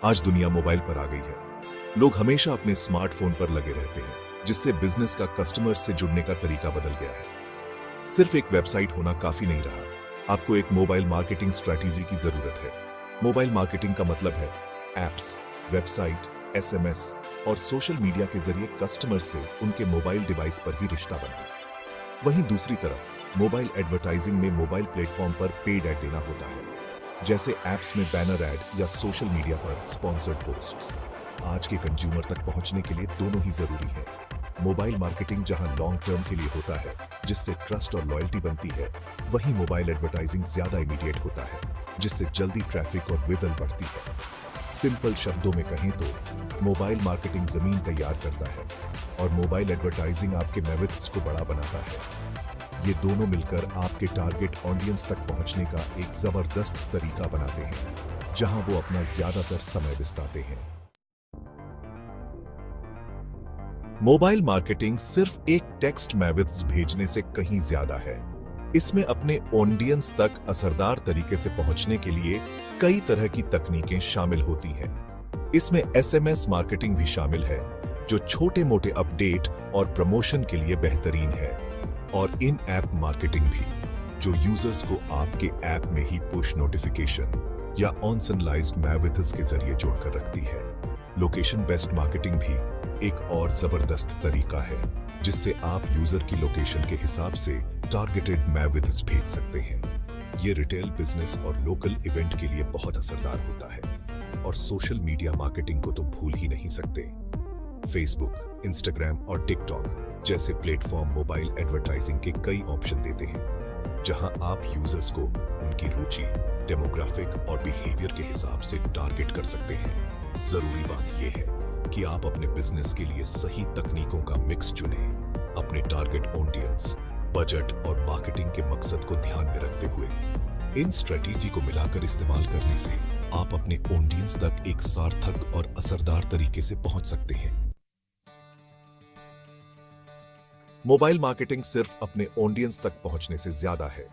आज दुनिया मोबाइल पर आ गई है। लोग हमेशा अपने स्मार्टफोन पर लगे रहते हैं, जिससे बिजनेस का कस्टमर से जुड़ने का तरीका बदल गया है। सिर्फ एक वेबसाइट होना काफी नहीं रहा, आपको एक मोबाइल मार्केटिंग स्ट्रेटेजी की जरूरत है। मोबाइल मार्केटिंग का मतलब है एप्स, वेबसाइट, एसएमएस और सोशल मीडिया के जरिए कस्टमर से उनके मोबाइल डिवाइस पर ही रिश्ता बनाना। वहीं दूसरी तरफ मोबाइल एडवर्टाइजिंग में मोबाइल प्लेटफॉर्म पर पेड ऐड देना होता है, जैसे एप्स में बैनर ऐड या सोशल मीडिया पर स्पॉन्सर्ड पोस्ट्स। आज के कंज्यूमर तक पहुंचने के लिए दोनों ही जरूरी है। मोबाइल मार्केटिंग जहां लॉन्ग टर्म के लिए होता है, जिससे ट्रस्ट और लॉयल्टी बनती है, वहीं मोबाइल एडवर्टाइजिंग ज्यादा इमीडिएट होता है, जिससे जल्दी ट्रैफिक और विदल बढ़ती है। सिंपल शब्दों में कहें तो मोबाइल मार्केटिंग जमीन तैयार करता है और मोबाइल एडवर्टाइजिंग आपके मेरिट्स को बड़ा बनाता है। ये दोनों मिलकर आपके टारगेट ऑडियंस तक पहुंचने का एक जबरदस्त तरीका बनाते हैं, जहां वो अपना ज्यादातर समय बिताते हैं। मोबाइल मार्केटिंग सिर्फ एक टेक्स्ट मैसेज भेजने से कहीं ज्यादा है। इसमें अपने ऑडियंस तक असरदार तरीके से पहुंचने के लिए कई तरह की तकनीकें शामिल होती हैं। इसमें एसएमएस मार्केटिंग भी शामिल है, जो छोटे मोटे अपडेट और प्रमोशन के लिए बेहतरीन है, और इन ऐप मार्केटिंग भी, जो यूजर्स को आपके ऐप में ही पुश नोटिफिकेशन या ऑनसनलाइज्ड मैसेजेस के जरिए जोड़कर रखती है। लोकेशन बेस्ड मार्केटिंग भी एक और जबरदस्त तरीका है, जिससे आप यूजर की लोकेशन के हिसाब से टारगेटेड मैसेजेस भेज सकते हैं। ये रिटेल बिजनेस और लोकल इवेंट के लिए बहुत असरदार होता है, और सोशल मीडिया मार्केटिंग को तो भूल ही नहीं सकते। फेसबुक, इंस्टाग्राम और टिकटॉक जैसे प्लेटफॉर्म मोबाइल एडवर्टाइजिंग के कई ऑप्शन देते हैं, जहां आप यूजर्स को उनकी रुचि, डेमोग्राफिक और बिहेवियर के हिसाब से टारगेट कर सकते हैं। जरूरी बात यह है कि आप अपने बिजनेस के लिए सही तकनीकों का मिक्स चुनें, अपने टारगेट ऑडियंस, बजट और मार्केटिंग के मकसद को ध्यान में रखते हुए। इन स्ट्रेटेजी को मिलाकर इस्तेमाल करने से आप अपने ऑडियंस तक एक सार्थक और असरदार तरीके से पहुंच सकते हैं। मोबाइल मार्केटिंग सिर्फ अपने ऑडियंस तक पहुंचने से ज्यादा है,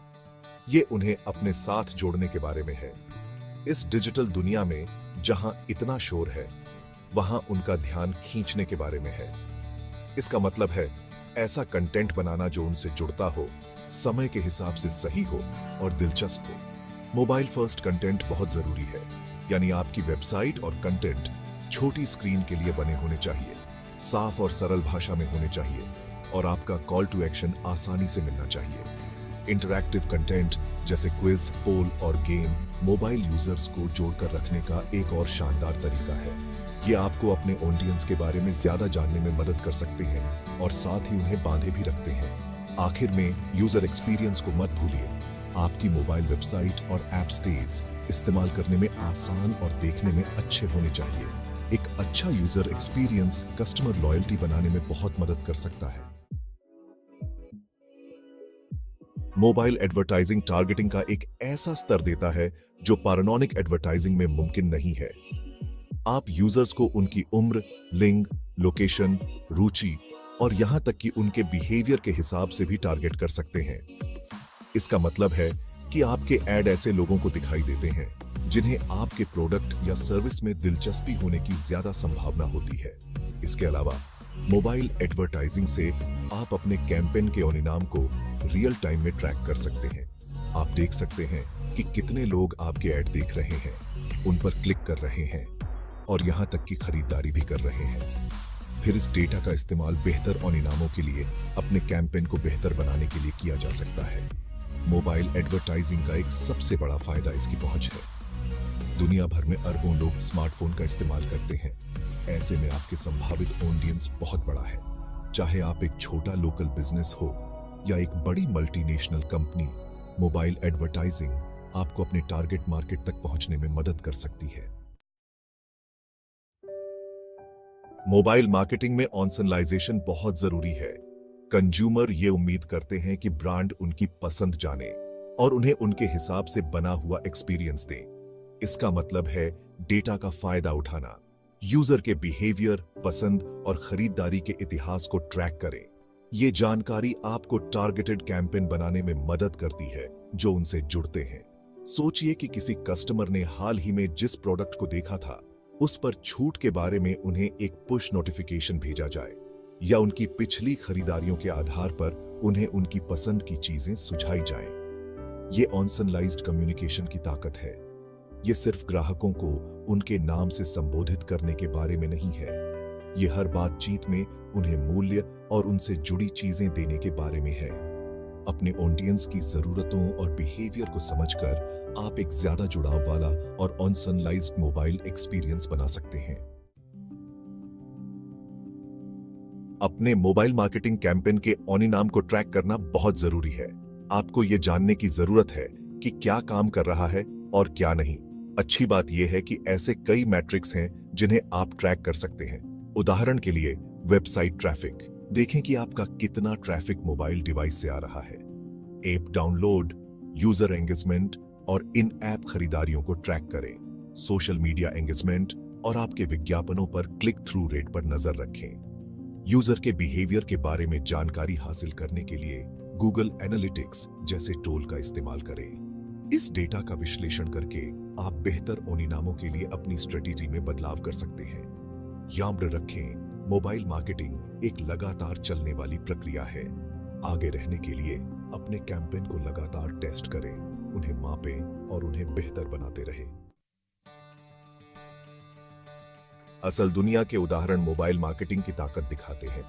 ये उन्हें अपने साथ जोड़ने के बारे में है। इस डिजिटल दुनिया में जहां इतना शोर है, वहां उनका ध्यान खींचने के बारे में है। इसका मतलब है ऐसा कंटेंट बनाना जो उनसे जुड़ता हो, समय के हिसाब से सही हो और दिलचस्प हो। मोबाइल फर्स्ट कंटेंट बहुत जरूरी है, यानी आपकी वेबसाइट और कंटेंट छोटी स्क्रीन के लिए बने होने चाहिए, साफ और सरल भाषा में होने चाहिए, और आपका कॉल टू एक्शन आसानी से मिलना चाहिए। इंटरैक्टिव कंटेंट जैसे क्विज, पोल और गेम मोबाइल यूजर्स को जोड़कर रखने का एक और शानदार तरीका है। ये आपको अपने ऑडियंस के बारे में ज्यादा जानने में मदद कर सकते हैं और साथ ही उन्हें बांधे भी रखते हैं। आखिर में यूजर एक्सपीरियंस को मत भूलिए। आपकी मोबाइल वेबसाइट और ऐप स्टेज इस्तेमाल करने में आसान और देखने में अच्छे होने चाहिए। एक अच्छा यूजर एक्सपीरियंस कस्टमर लॉयल्टी बनाने में बहुत मदद कर सकता है। मोबाइल एडवर्टाइजिंग टारगेटिंग का एक ऐसा स्तर देता है जो पैरानॉनिक एडवर्टाइजिंग में मुमकिन नहीं है। आप यूजर्स को उनकी उम्र, लिंग, लोकेशन, रुचि और यहां तक कि उनके बिहेवियर के हिसाब से भी टारगेट कर सकते हैं। इसका मतलब है कि आपके ऐड ऐसे लोगों को दिखाई देते हैं जिन्हें आपके प्रोडक्ट या सर्विस में दिलचस्पी होने की ज्यादा संभावना होती है। इसके अलावा मोबाइल एडवर्टाइजिंग से आप अपने कैंपेन के परिणाम को रियल टाइम में ट्रैक कर सकते हैं। आप देख सकते हैं कि कितने लोग आपके ऐड देख रहे हैं, उन पर क्लिक कर रहे हैं और यहां तक कि खरीदारी भी कर रहे हैं। फिर इस डेटा का इस्तेमाल बेहतर परिणामों के लिए अपने कैंपेन को बेहतर बनाने के लिए किया जा सकता है। मोबाइल एडवर्टाइजिंग का एक सबसे बड़ा फायदा इसकी पहुंच है। दुनिया भर में अरबों लोग स्मार्टफोन का इस्तेमाल करते हैं। ऐसे में आपके संभावित ऑडियंस बहुत बड़ा है। चाहे आप एक छोटा लोकल बिजनेस हो या एक बड़ी मल्टीनेशनल कंपनी, मोबाइल एडवर्टाइजिंग आपको अपने टारगेट मार्केट तक पहुंचने में मदद कर सकती है। मोबाइल मार्केटिंग में ऑनसनलाइजेशन बहुत जरूरी है। कंज्यूमर ये उम्मीद करते हैं कि ब्रांड उनकी पसंद जाने और उन्हें उनके हिसाब से बना हुआ एक्सपीरियंस दे। इसका मतलब है डेटा का फायदा उठाना, यूजर के बिहेवियर, पसंद और खरीदारी के इतिहास को ट्रैक करें। ये जानकारी आपको टारगेटेड कैंपेन बनाने में मदद करती है जो उनसे जुड़ते हैं। सोचिए कि किसी कस्टमर ने हाल ही में जिस प्रोडक्ट को देखा था, उस पर छूट के बारे में उन्हें एक पुश नोटिफिकेशन भेजा जाए या उनकी पिछली खरीदारियों के आधार पर उन्हें उनकी पसंद की चीजें सुझाई जाएं। ये ऑनसनलाइज्ड कम्युनिकेशन की ताकत है। ये सिर्फ ग्राहकों को उनके नाम से संबोधित करने के बारे में नहीं है। ये हर बातचीत में उन्हें मूल्य और उनसे जुड़ी चीजें देने के बारे में है। अपने ऑडियंस की जरूरतों और बिहेवियर को समझकर आप एक ज्यादा जुड़ाव वाला और ऑनसनलाइज्ड मोबाइल एक्सपीरियंस बना सकते हैं। अपने मोबाइल मार्केटिंग कैंपेन के ऑनिनाम को ट्रैक करना बहुत जरूरी है। आपको यह जानने की जरूरत है कि क्या काम कर रहा है और क्या नहीं। अच्छी बात यह है कि ऐसे कई मैट्रिक्स हैं जिन्हें आप ट्रैक कर सकते हैं। उदाहरण के लिए वेबसाइट ट्रैफिक, देखें कि आपका कितना ट्रैफिक मोबाइल डिवाइस से आ रहा है। ऐप डाउनलोड, यूजर एंगेजमेंट और इन ऐप खरीदारियों को ट्रैक करें। सोशल मीडिया एंगेजमेंट और आपके विज्ञापनों पर क्लिक थ्रू रेट पर नजर रखें। यूजर के बिहेवियर के बारे में जानकारी हासिल करने के लिए गूगल एनालिटिक्स जैसे टूल का इस्तेमाल करें। इस डेटा का विश्लेषण करके आप बेहतर ओनिनामों के लिए अपनी स्ट्रेटेजी में बदलाव कर सकते हैं। याद रखें, मोबाइल मार्केटिंग एक लगातार चलने वाली प्रक्रिया है। आगे रहने के लिए अपने कैंपेन को लगातार टेस्ट करें, उन्हें मापें और उन्हें बेहतर बनाते रहें। असल दुनिया के उदाहरण मोबाइल मार्केटिंग की ताकत दिखाते हैं।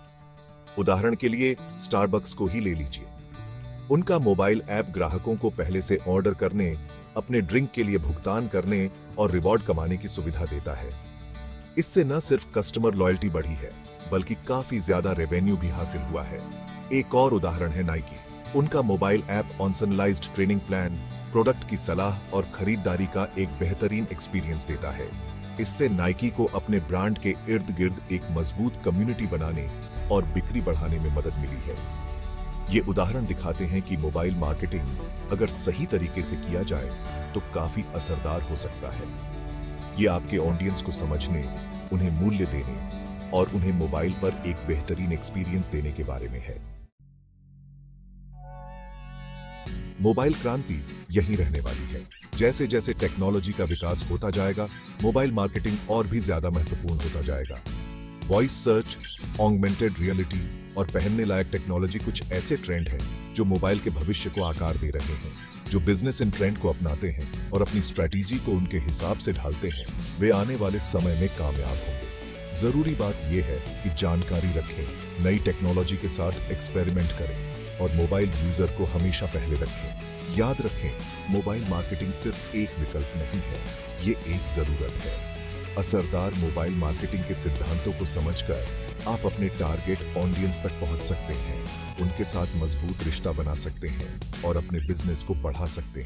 उदाहरण के लिए स्टारबक्स को ही ले लीजिए। उनका मोबाइल ऐप ग्राहकों को पहले से ऑर्डर करने, अपने ड्रिंक के लिए भुगतान करने और रिवॉर्ड कमाने की सुविधा देता है। इससे न सिर्फ कस्टमर लॉयल्टी बढ़ी है, बल्कि काफी ज्यादा रेवेन्यू भी हासिल हुआ है। एक और उदाहरण है नाइकी। उनका मोबाइल ऐप ऑनसनलाइज्ड ट्रेनिंग प्लान, प्रोडक्ट की सलाह और खरीदारी का एक बेहतरीन एक्सपीरियंस देता है। इससे नाइकी को अपने ब्रांड के इर्द गिर्द एक मजबूत कम्युनिटी बनाने और बिक्री बढ़ाने में मदद मिली है। ये उदाहरण दिखाते हैं कि मोबाइल मार्केटिंग अगर सही तरीके से किया जाए तो काफी असरदार हो सकता है। ये आपके ऑडियंस को समझने, उन्हें मूल्य देने और उन्हें मोबाइल पर एक बेहतरीन एक्सपीरियंस देने के बारे में है। मोबाइल क्रांति यहीं रहने वाली है। जैसे जैसे टेक्नोलॉजी का विकास होता जाएगा, मोबाइल मार्केटिंग और भी ज्यादा महत्वपूर्ण होता जाएगा। वॉइस सर्च, ऑगमेंटेड रियलिटी और पहनने लायक टेक्नोलॉजी कुछ ऐसे ट्रेंड हैं जो मोबाइल के भविष्य को आकार दे रहे हैं। जो बिजनेस इन ट्रेंड को अपनाते हैं और अपनी स्ट्रैटेजी को उनके हिसाब से ढालते हैं, वे आने वाले समय में कामयाब होंगे। जरूरी बात यह है कि जानकारी रखें, नई टेक्नोलॉजी के साथ एक्सपेरिमेंट करें और मोबाइल यूजर को हमेशा पहले रखें। याद रखें, मोबाइल मार्केटिंग सिर्फ एक विकल्प नहीं है, ये एक जरूरत है। असरदार मोबाइल मार्केटिंग के सिद्धांतों को समझकर आप अपने टारगेट ऑडियंस तक पहुंच सकते हैं, उनके साथ मजबूत रिश्ता बना सकते हैं और अपने बिजनेस को बढ़ा सकते हैं।